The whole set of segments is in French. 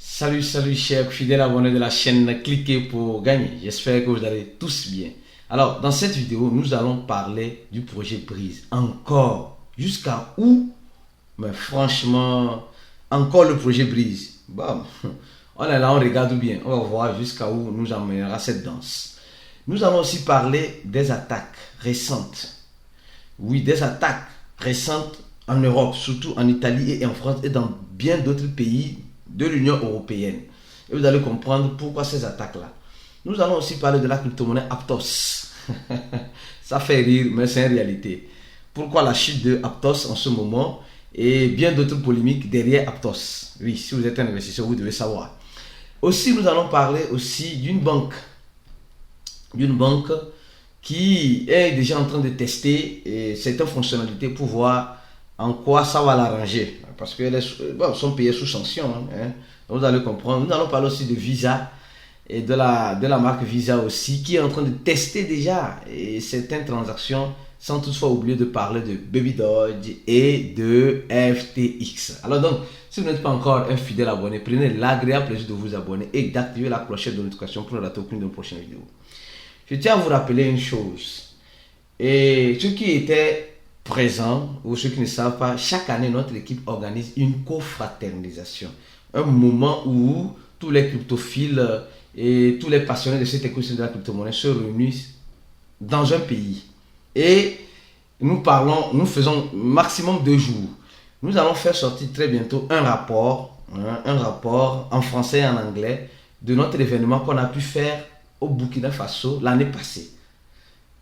Salut chers fidèles abonnés de la chaîne Cliquez pour gagner. J'espère que vous allez tous bien. Alors, dans cette vidéo, nous allons parler du projet Brise. Encore, jusqu'à où? Mais franchement, encore le projet Brise. Bon, on est là, on regarde bien. On va voir jusqu'à où nous amènera cette danse. Nous allons aussi parler des attaques récentes. Oui, des attaques récentes en Europe, surtout en Italie et en France et dans bien d'autres pays de l'Union européenne. Et vous allez comprendre pourquoi ces attaques-là. Nous allons aussi parler de la crypto-monnaie Aptos. Ça fait rire, mais c'est une réalité. Pourquoi la chute de Aptos en ce moment et bien d'autres polémiques derrière Aptos. Oui, si vous êtes un investisseur, vous devez savoir. Aussi, nous allons parler aussi d'une banque. D'une banque qui est déjà en train de tester certaines fonctionnalités pour voir en quoi ça va l'arranger. Parce qu'elles sont payées sous sanction. Hein. Donc vous allez comprendre. Nous allons parler aussi de Visa et de la marque Visa aussi qui est en train de tester déjà certaines transactions sans toutefois oublier de parler de Baby Doge et de FTX. Alors donc, si vous n'êtes pas encore un fidèle abonné, prenez l'agréable plaisir de vous abonner et d'activer la clochette de notification pour ne rater aucune de nos prochaines vidéos. Je tiens à vous rappeler une chose. Et ceux qui étaient présents ou ceux qui ne savent pas, chaque année, notre équipe organise une confraternisation. Un moment où tous les cryptophiles et tous les passionnés de cet écosystème de la crypto-monnaie se réunissent dans un pays. Et nous faisons maximum 2 jours. Nous allons faire sortir très bientôt un rapport en français et en anglais de notre événement qu'on a pu faire au Burkina Faso l'année passée.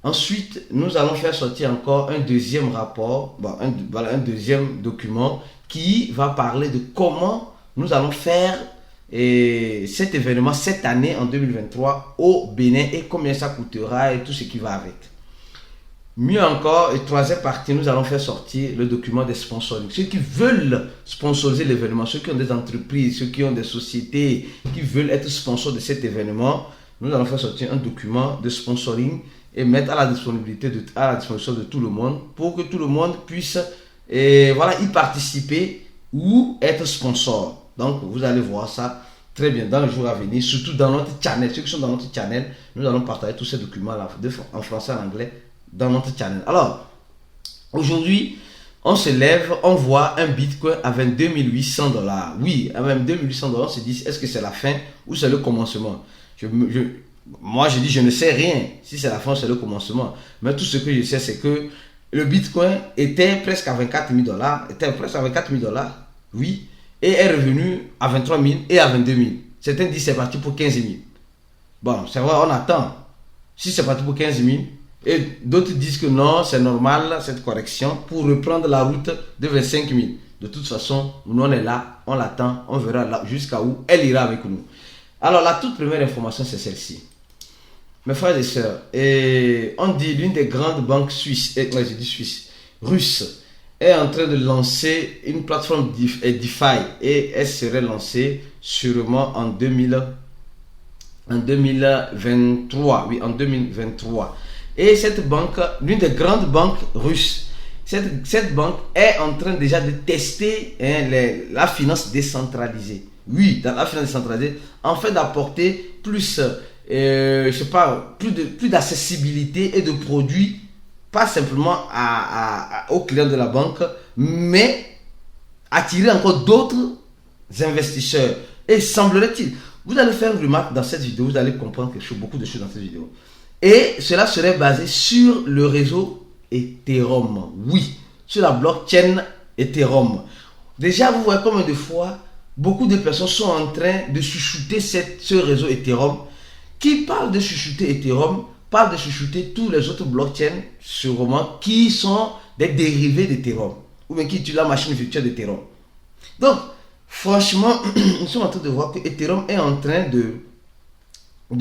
Ensuite, nous allons faire sortir encore un deuxième rapport, un deuxième document qui va parler de comment nous allons faire cet événement cette année en 2023 au Bénin et combien ça coûtera et tout ce qui va avec. Mieux encore, et troisième partie, nous allons faire sortir le document des sponsoring. Ceux qui veulent sponsoriser l'événement, ceux qui ont des entreprises, ceux qui ont des sociétés qui veulent être sponsors de cet événement, nous allons faire sortir un document de sponsoring et mettre à la disposition de tout le monde pour que tout le monde puisse y participer ou être sponsor. Donc vous allez voir ça très bien dans les jours à venir, surtout dans notre channel. Ceux qui sont dans notre channel, nous allons partager tous ces documents là en français et en anglais dans notre channel. Alors, aujourd'hui, on se lève, on voit un Bitcoin à 22 800 $. Oui, à 22 800 $, on se dit, est-ce que c'est la fin ou c'est le commencement? Moi, je dis, je ne sais rien si c'est la fin ou c'est le commencement. Mais tout ce que je sais, c'est que le Bitcoin était presque à 24 000 $, oui, et est revenu à 23 000 et à 22 000. Certains disent c'est parti pour 15 000. Bon, c'est vrai, on attend. Si c'est parti pour 15 000, et d'autres disent que non, c'est normal, cette correction, pour reprendre la route de 25 000. De toute façon, nous on est là, on l'attend, on verra là jusqu'à où elle ira avec nous. Alors, la toute première information, c'est celle-ci. Mes frères et sœurs, on dit l'une des grandes banques russes, est en train de lancer une plateforme DeFi et elle serait lancée sûrement en 2023. Oui, en 2023. Et cette banque, l'une des grandes banques russes, cette banque est en train déjà de tester la finance décentralisée. Oui, dans la finance décentralisée, en fait d'apporter plus, plus d'accessibilité et de produits, pas simplement aux clients de la banque, mais attirer encore d'autres investisseurs. Et semblerait-il, vous allez faire une remarque dans cette vidéo, vous allez comprendre beaucoup de choses dans cette vidéo. Et cela serait basé sur le réseau Ethereum. Oui, sur la blockchain Ethereum. Déjà, vous voyez combien de fois beaucoup de personnes sont en train de chuchoter ce réseau Ethereum. Qui parle de chuchoter Ethereum, parle de chuchoter tous les autres blockchains sûrement qui sont des dérivés d'Ethereum ou bien qui utilisent la machine virtuelle d'Ethereum. Donc, franchement, nous sommes en train de voir que Ethereum est en train de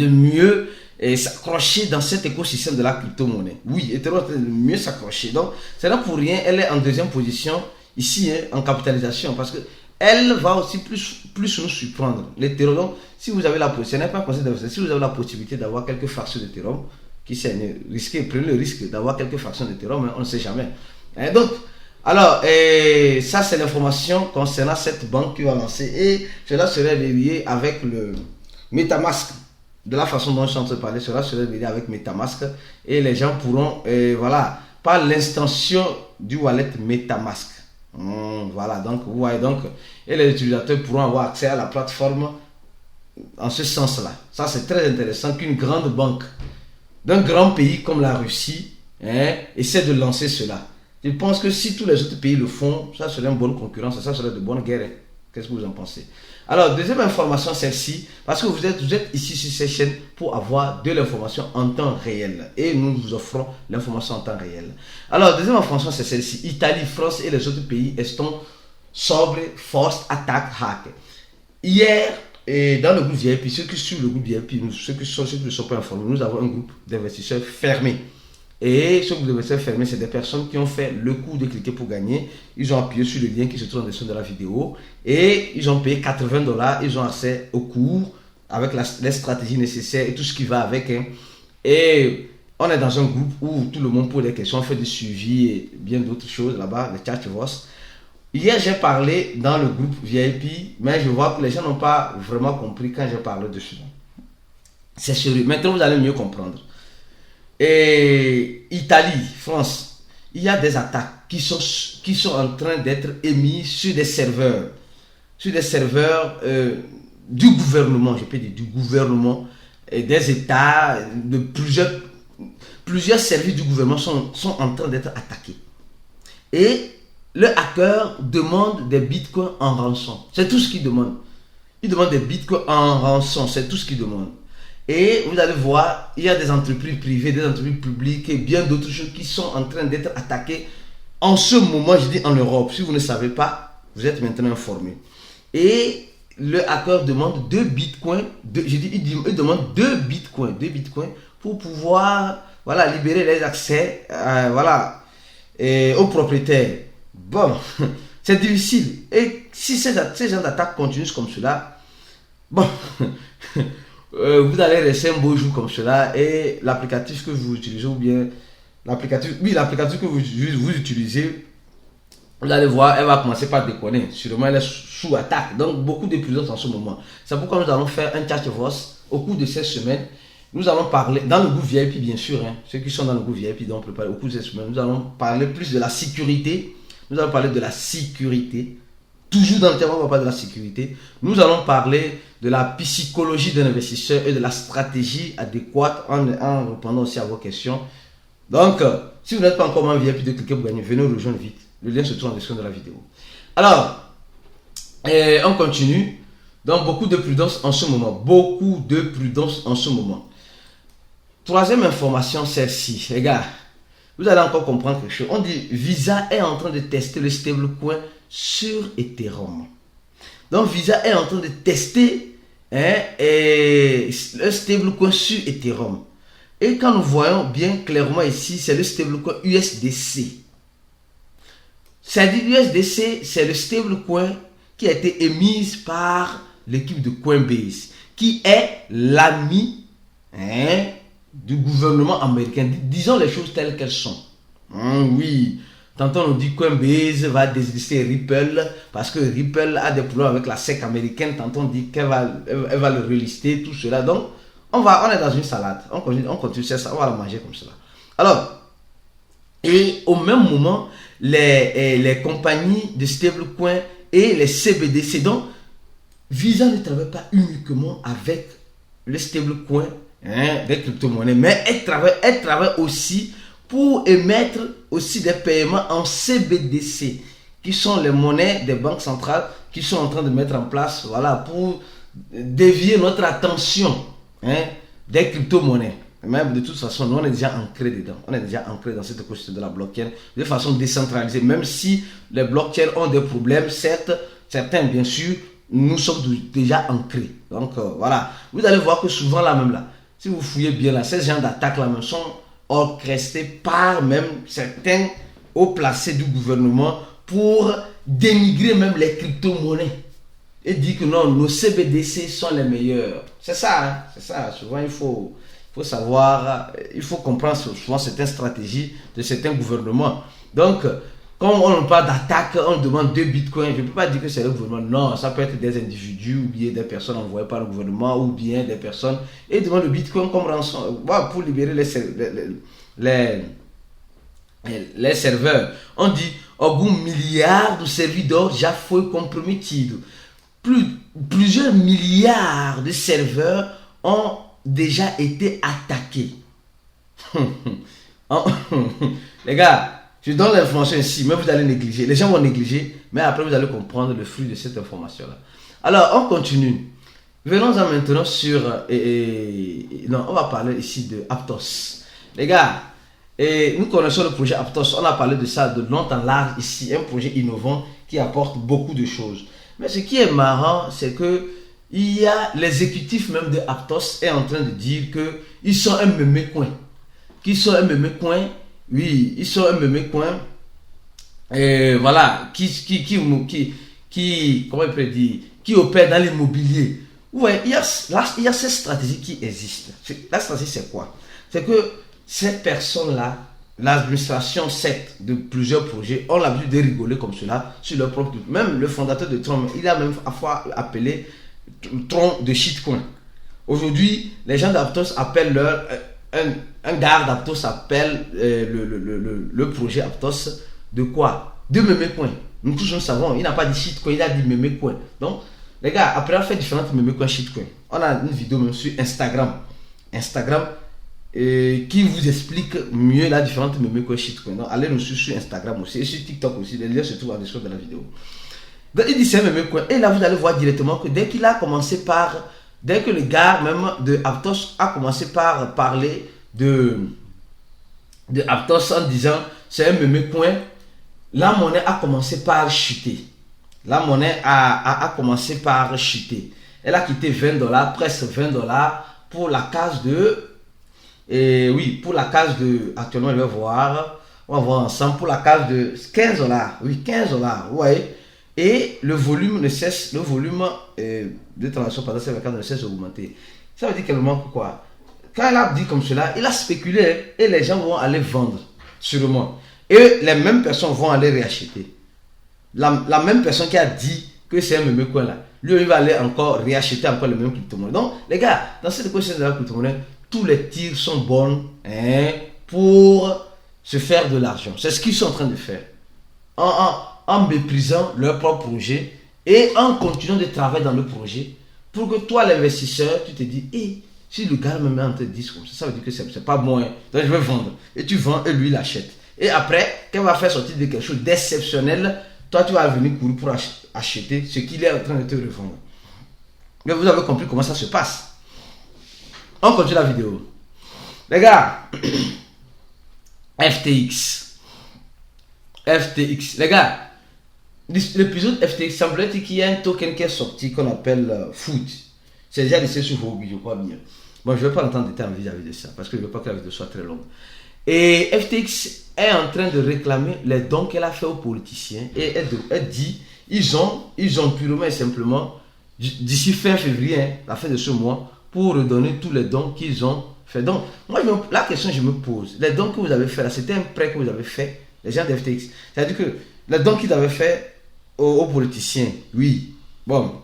mieux s'accrocher dans cet écosystème de la crypto-monnaie. Oui, Ethereum est en train de mieux s'accrocher. Donc, c'est là pour rien, elle est en deuxième position ici en capitalisation parce que elle va aussi plus nous surprendre. L'Ethereum, si vous avez la possibilité, si vous avez la possibilité d'avoir quelques fractions d'Ethereum, prenez le risque d'avoir quelques fractions d'Ethereum, on ne sait jamais. Et donc, Alors, ça c'est l'information concernant cette banque qui va lancer et cela serait lié avec le MetaMask. De la façon dont je suis en train de parler, cela serait lié avec MetaMask et les gens pourront, voilà, par l'extension du wallet MetaMask. Voilà, donc vous voyez donc, et les utilisateurs pourront avoir accès à la plateforme en ce sens-là. Ça c'est très intéressant qu'une grande banque d'un grand pays comme la Russie essaie de lancer cela. Je pense que si tous les autres pays le font, ça serait une bonne concurrence, ça serait de bonnes guerres. Qu'est-ce que vous en pensez? Alors, deuxième information, celle-ci, parce que vous êtes ici sur cette chaîne pour avoir de l'information en temps réel. Et nous vous offrons l'information en temps réel. Alors, deuxième information, c'est celle-ci. Italie, France et les autres pays estont sobres, force, attaque, hack. Hier, dans le groupe VIP, ceux qui suivent le groupe VIP, ceux qui ne sont pas informés, nous avons un groupe d'investisseurs fermé. Et ce groupe d'investisseurs fermé, c'est des personnes qui ont fait le coup de cliquer pour gagner. Ils ont appuyé sur le lien qui se trouve en dessus de la vidéo et ils ont payé 80 $. Ils ont accès au cours avec les stratégies nécessaires et tout ce qui va avec. Et on est dans un groupe où tout le monde pose des questions, on fait du suivi et bien d'autres choses là-bas, les chat voice. Hier, j'ai parlé dans le groupe VIP, mais je vois que les gens n'ont pas vraiment compris quand j'ai parlé de cela. C'est sérieux. Maintenant, vous allez mieux comprendre. Et Italie, France, il y a des attaques qui sont en train d'être émises sur des serveurs du gouvernement, je peux dire du gouvernement, et des États, de plusieurs services du gouvernement sont en train d'être attaqués. Et le hacker demande des bitcoins en rançon. C'est tout ce qu'il demande. Il demande des bitcoins en rançon, c'est tout ce qu'il demande. Et vous allez voir, il y a des entreprises privées, des entreprises publiques et bien d'autres choses qui sont en train d'être attaquées en ce moment, je dis en Europe. Si vous ne savez pas, vous êtes maintenant informé. Et le hacker demande 2 bitcoins, il demande 2 bitcoins pour pouvoir libérer les accès aux propriétaires. Bon, c'est difficile. Et si ces gens d'attaque continuent comme cela, bon... vous allez rester un beau jour comme cela et l'applicatif que vous utilisez ou bien l'applicatif que vous utilisez, vous allez voir, elle va commencer par déconner. Sûrement, elle est sous attaque. Donc, beaucoup de prudence en ce moment. C'est pourquoi nous allons faire un chat voice au cours de cette semaine. Nous allons parler, dans le groupe VIP bien sûr, ceux qui sont dans le groupe VIP, donc préparez au cours de cette semaine, nous allons parler plus de la sécurité. Nous allons parler de la sécurité. Toujours dans le thème, on va parler de la sécurité. Nous allons parler de la psychologie d'un investisseur et de la stratégie adéquate en répondant aussi à vos questions. Donc, si vous n'êtes pas encore membre VIP de cliquer pour gagner, venez nous rejoindre vite. Le lien se trouve en description de la vidéo. Alors, on continue. Donc, beaucoup de prudence en ce moment. Beaucoup de prudence en ce moment. Troisième information, celle-ci. Les gars, vous allez encore comprendre quelque chose. On dit Visa est en train de tester le stablecoin sur Ethereum. Donc Visa est en train de tester le stablecoin sur Ethereum. Et quand nous voyons bien clairement ici, c'est le stablecoin USDC. C'est-à-dire USDC, c'est le stablecoin qui a été émis par l'équipe de Coinbase, qui est l'ami du gouvernement américain. Disons les choses telles qu'elles sont. Oui. Tantôt on nous dit que Coinbase va déslister Ripple parce que Ripple a des problèmes avec la SEC américaine. Tantôt on dit qu'elle va le relister, tout cela. Donc on est dans une salade. On continue ça, on va la manger comme cela. Alors, et au même moment, les compagnies de stablecoin et les CBDC, donc Visa ne travaille pas uniquement avec le stablecoin des crypto-monnaies, mais elle travaille aussi pour émettre aussi des paiements en CBDC, qui sont les monnaies des banques centrales qui sont en train de mettre en place, pour dévier notre attention des crypto-monnaies. Même de toute façon, nous on est déjà ancré dedans. On est déjà ancré dans cette écosystème de la blockchain de façon décentralisée. Même si les blockchains ont des problèmes, certains bien sûr, nous sommes déjà ancrés. Donc voilà, vous allez voir que souvent là même là, si vous fouillez bien là, ces gens d'attaque là même sont orchestrés par même certains hauts placés du gouvernement pour dénigrer même les crypto-monnaies et dire que non, nos CBDC sont les meilleurs. C'est ça, c'est ça. Souvent il faut savoir, il faut comprendre souvent certaines stratégies de certains gouvernements. Donc Quand on parle d'attaque, on demande 2 bitcoins. Je ne peux pas dire que c'est le gouvernement. Non, ça peut être des individus ou bien des personnes envoyées par le gouvernement ou bien des personnes. Et demandent le bitcoin comme rançon pour libérer les serveurs. On dit alguns milliards de servidores já foi comprometido. Plusieurs milliards de serveurs ont déjà été attaqués. Les gars, je donne l'information ici, mais vous allez négliger. Les gens vont négliger, mais après vous allez comprendre le fruit de cette information-là. Alors, on continue. Venons-en maintenant sur... non, on va parler ici de Aptos. Les gars, nous connaissons le projet Aptos. On a parlé de ça de long en large ici. Un projet innovant qui apporte beaucoup de choses. Mais ce qui est marrant, c'est que il y a l'exécutif même de Aptos est en train de dire qu'ils sont un mémé coin. Qu'ils sont un mémé coin. Oui, ils sont un mémé coin. Voilà, comment il peut dire, qui opère dans l'immobilier. Ouais, il y a cette stratégie qui existe. La stratégie, c'est quoi? C'est que ces personnes-là, l'administration 7 de plusieurs projets, ont l'habitude de rigoler comme cela sur leur propre. Même le fondateur de Tron, il a même parfois appelé Tron de shitcoin. Aujourd'hui, les gens d'Aptos appellent leur. Un gars d'Aptos appelle le projet Aptos de quoi? De mémécoin. Nous tous nous savons, il n'a pas dit shitcoin, il a dit mémécoin. Donc, les gars, après avoir fait différentes mémécoins shitcoin, on a une vidéo même sur Instagram. Qui vous explique mieux la différence mémécoin shitcoin. Donc, allez nous suivre sur Instagram aussi et sur TikTok aussi. Les liens se trouvent en description de la vidéo. Donc, il dit c'est mémécoin. Et là, vous allez voir directement que dès que le gars même de Aptos a commencé par parler de Aptos en disant c'est un mémécoin, la monnaie a commencé par chuter. La monnaie a commencé par chuter. Elle a quitté $20, presque $20 pour la case de... oui, pour la case de... Actuellement, on va voir ensemble pour la case de $15. Oui, $15. Ouais. Et le volume ne cesse, de transaction pendant ces vacances ne cesse d'augmenter. Ça veut dire qu'elle manque quoi? Quand elle a dit comme cela, il a spéculé et les gens vont aller vendre, sûrement. Et les mêmes personnes vont aller réacheter. La même personne qui a dit que c'est un mémé coin là, lui il va aller encore réacheter encore le même crypto-monnaie. Donc, les gars, dans cette équation de la crypto-monnaie, tous les tirs sont bons pour se faire de l'argent. C'est ce qu'ils sont en train de faire. En méprisant leur propre projet et en continuant de travailler dans le projet pour que toi, l'investisseur, tu te dis, si le gars me met en tête 10 comme ça veut dire que c'est pas bon. Donc je vais vendre. Et tu vends et lui il achète. Et après, quand il va faire sortir de quelque chose d'exceptionnel, toi tu vas venir courir pour acheter ce qu'il est en train de te revendre. Mais vous avez compris comment ça se passe. On continue la vidéo. Les gars, FTX. Les gars, l'épisode FTX semble qu'il y a un token qui est sorti qu'on appelle Food. C'est déjà laissé sur Huobi, je crois bien. Bon, je ne vais pas entendre des termes vis-à-vis de ça parce que je ne veux pas que la vidéo soit très longue. Et FTX est en train de réclamer les dons qu'elle a fait aux politiciens et elle dit ils ont purement et simplement d'ici fin février, la fin de ce mois, pour redonner tous les dons qu'ils ont fait. Donc, moi, la question que je me pose, les dons que vous avez fait là, c'était un prêt que vous avez fait, les gens de FTX. C'est-à-dire que les dons qu'ils avaient fait aux politiciens, oui, bon.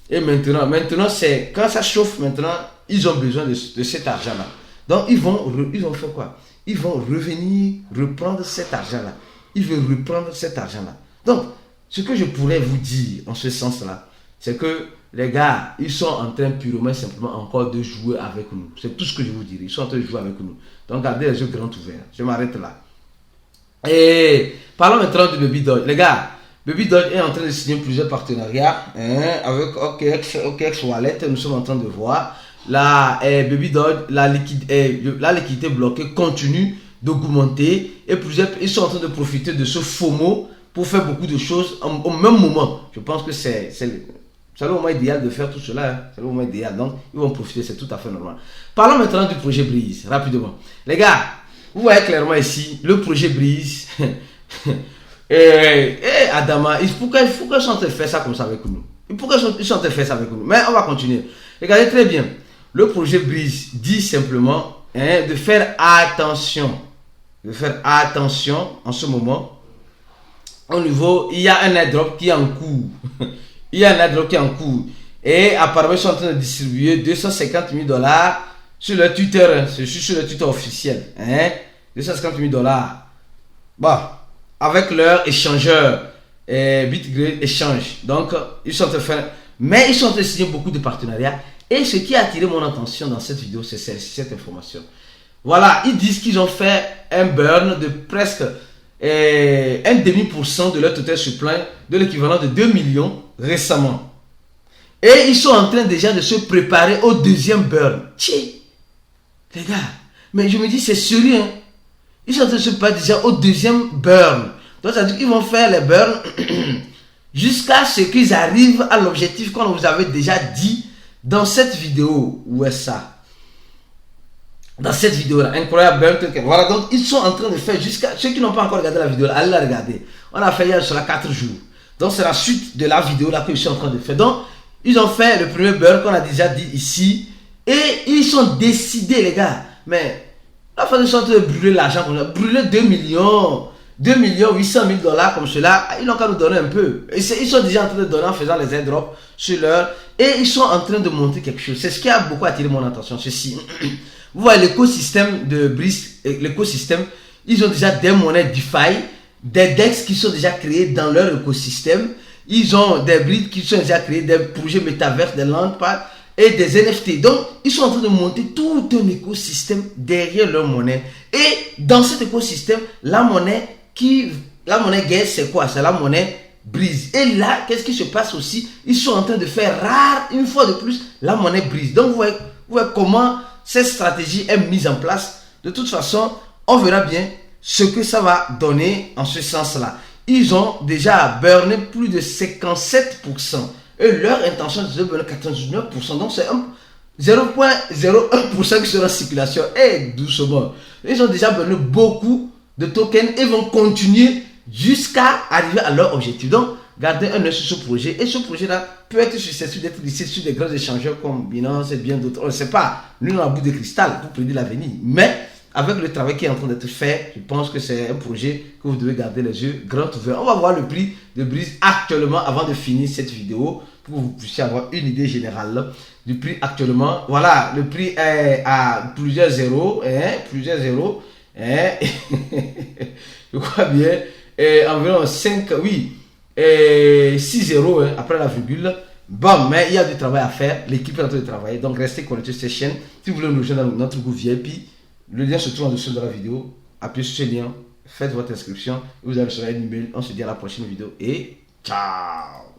Et maintenant c'est quand ça chauffe, maintenant, ils ont besoin de cet argent-là. Donc, ils ont fait quoi? Ils vont revenir, reprendre cet argent-là. Ils veulent reprendre cet argent-là. Donc, ce que je pourrais vous dire en ce sens-là, c'est que les gars, ils sont en train purement et simplement encore de jouer avec nous. C'est tout ce que je vous dirais. Ils sont en train de jouer avec nous. Donc, gardez les yeux grands ouverts. Je m'arrête là. Et parlons maintenant de Baby Doge. Les gars, Baby Doge est en train de signer plusieurs partenariats avec OKX Wallet. Nous sommes en train de voir. Baby Doge, la liquidité bloquée continue d'augmenter et ils sont en train de profiter de ce FOMO pour faire beaucoup de choses au même moment. Je pense que c'est le moment idéal de faire tout cela. C'est le moment idéal. Donc, ils vont profiter, c'est tout à fait normal. Parlons maintenant du projet Breeze, rapidement. Les gars, vous voyez clairement ici le projet Breeze. Adama, pourquoi ils sont en train de faire ça comme ça avec nous? Pourquoi ils sont en train de faire ça avec nous? Mais on va continuer. Regardez très bien. Le projet Breeze dit simplement de faire attention. De faire attention en ce moment. au niveau, il y a un airdrop qui est en cours. Il y a un airdrop qui est en cours. Et apparemment, ils sont en train de distribuer 250 000 dollars sur le Twitter. Je suis sur le Twitter officiel. 250 000 dollars. Bon, avec leur échangeur, BitGrade Exchange. Donc, ils sont en train de faire. Mais ils sont en train de signer beaucoup de partenariats. Et ce qui a attiré mon attention dans cette vidéo, c'est cette information. Voilà, ils disent qu'ils ont fait un burn de presque 1,5% de leur total supply, de l'équivalent de 2 millions récemment. Et ils sont en train déjà de se préparer au deuxième burn. Tchè, les gars, mais je me dis c'est sérieux. Hein? Ils sont en train de se préparer déjà au deuxième burn. Donc ça veut dire qu'ils vont faire les burns jusqu'à ce qu'ils arrivent à l'objectif qu'on vous avait déjà dit dans cette vidéo. Où est ça? Dans cette vidéo là, incroyable burn. Voilà, donc ils sont en train de faire jusqu'à ceux qui n'ont pas encore regardé la vidéo là, allez la regarder. On a fait hier sur la 4 jours. Donc c'est la suite de la vidéo là que je suis en train de faire. Donc ils ont fait le premier burn qu'on a déjà dit ici. Et ils sont décidés les gars. Mais la fois ils sont en train de brûler l'argent comme ça. Brûler 2 millions 800 000 dollars comme cela. Ils n'ont qu'à nous donner un peu. Ils sont déjà en train de donner en faisant les airdrops sur leur. Et ils sont en train de monter quelque chose. C'est ce qui a beaucoup attiré mon attention. Ceci. Vous voyez l'écosystème de Breeze. L'écosystème. Ils ont déjà des monnaies DeFi. Des DEX qui sont déjà créés dans leur écosystème. Ils ont des brides qui sont déjà créés, des projets métavers, des landpads et des NFT. Donc, ils sont en train de monter tout un écosystème derrière leur monnaie. Et dans cet écosystème, la monnaie guerre, c'est quoi? C'est la monnaie Breeze. Et là, qu'est-ce qui se passe aussi? Ils sont en train de faire rare, une fois de plus, la monnaie Breeze. Donc, vous voyez comment cette stratégie est mise en place. De toute façon, on verra bien ce que ça va donner en ce sens-là. Ils ont déjà burné plus de 57%. Et leur intention est de burner 99%. Donc c'est 0,01% qui sera en circulation. Et doucement. Ils ont déjà burné beaucoup de tokens et vont continuer jusqu'à arriver à leur objectif. Donc, gardez un œil sur ce projet. Et ce projet-là peut être susceptible d'être listé sur des grands échangeurs comme Binance et bien d'autres. On ne sait pas. Nous, on a un bout de cristal pour prédire l'avenir. Mais avec le travail qui est en train d'être fait, je pense que c'est un projet que vous devez garder les yeux grands ouverts. On va voir le prix de Breeze actuellement avant de finir cette vidéo pour que vous puissiez avoir une idée générale du prix actuellement. Voilà, le prix est à plusieurs zéros. Plusieurs zéros. Je crois bien. Environ 5, oui, 6 zéros après la virgule. Bon, mais il y a du travail à faire. L'équipe est en train de travailler. Donc, restez connectés sur cette chaîne. Si vous voulez nous rejoindre dans notre groupe VIP, le lien se trouve en dessous de la vidéo. Appuyez sur ce lien, faites votre inscription et vous allez recevoir un email. On se dit à la prochaine vidéo et ciao!